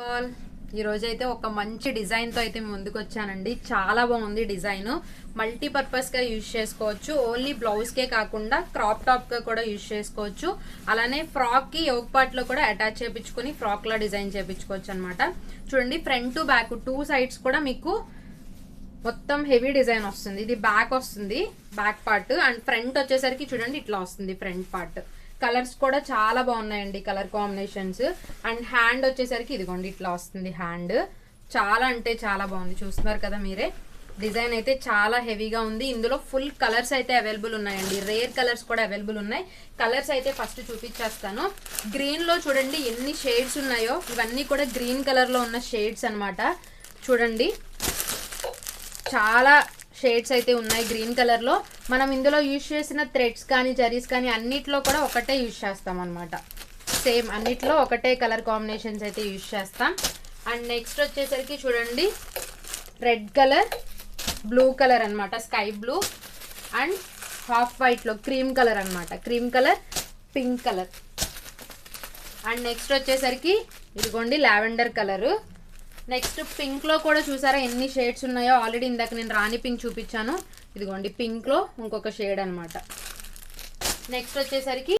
All ఈ రోజు అయితే ఒక మంచి డిజైన్ తో అయితే ముందుకు వచ్చానండి. చాలా బాగుంది డిజైన్. మల్టీపర్పస్ గా యూజ్ చేసుకోవచ్చు. ఓన్లీ బ్లౌజ్ కే కాకుండా క్రాప్ టాప్ గా కూడా యూజ్ చేసుకోవచ్చు. అలానే ఫ్రాక్ కి యోగ్ పార్ట్ లో కూడా అటాచ్ చేపించుకొని ఫ్రాక్ లా డిజైన్ చేపించుకోవచ్చు అనమాట. చూడండి, ఫ్రంట్ టు బ్యాక్ 2 సైడ్స్ కూడా మీకు మొత్తం హెవీ డిజైన్ వస్తుంది. ఇది బ్యాక్ వస్తుంది, బ్యాక్ పార్ట్. అండ్ ఫ్రంట్ వచ్చేసరికి చూడండి ఇట్లా వస్తుంది ఫ్రంట్ పార్ట్. కలర్స్ కూడా చాలా బాగున్నాయండి, కలర్ కాంబినేషన్స్. అండ్ హ్యాండ్ వచ్చేసరికి ఇదిగోండి ఇట్లా వస్తుంది హ్యాండ్. చాలా అంటే చాలా బాగుంది, చూస్తున్నారు కదా మీరే. డిజైన్ అయితే చాలా హెవీగా ఉంది. ఇందులో ఫుల్ కలర్స్ అయితే అవైలబుల్ ఉన్నాయండి. రేర్ కలర్స్ కూడా అవైలబుల్ ఉన్నాయి. కలర్స్ అయితే ఫస్ట్ చూపించేస్తాను. గ్రీన్ లో చూడండి ఎన్ని షేడ్స్ ఉన్నాయో. ఇవన్నీ కూడా గ్రీన్ కలర్ లో ఉన్న షేడ్స్ అన్నమాట. చూడండి, చాలా షేడ్స్ అయితే ఉన్నాయి గ్రీన్ కలర్ లో. మనం ఇందులో యూజ్ చేసిన థ్రెడ్స్ కానీ జరీస్ కానీ అన్నిట్లో కూడా ఒకటే యూజ్ చేస్తాం అనమాట. సేమ్ అన్నిట్లో ఒకటే కలర్ కాంబినేషన్స్ అయితే యూజ్ చేస్తాం. అండ్ నెక్స్ట్ వచ్చేసరికి చూడండి, రెడ్ కలర్, బ్లూ కలర్ అనమాట, sky blue. And half white లో క్రీమ్ కలర్ అనమాట, cream colour, pink colour. And next వచ్చేసరికి ఇదిగోండి లావెండర్ కలర్. నెక్స్ట్ పింక్ లో కూడా చూసారా ఎన్ని షేడ్స్ ఉన్నాయో. ఆల్రెడీ ఇందాక నేను రాణి పింక్ చూపించాను. ఇదిగోండి పింక్ లో ఇంకొక షేడ్ అనమాట. నెక్స్ట్ వచ్చేసరికి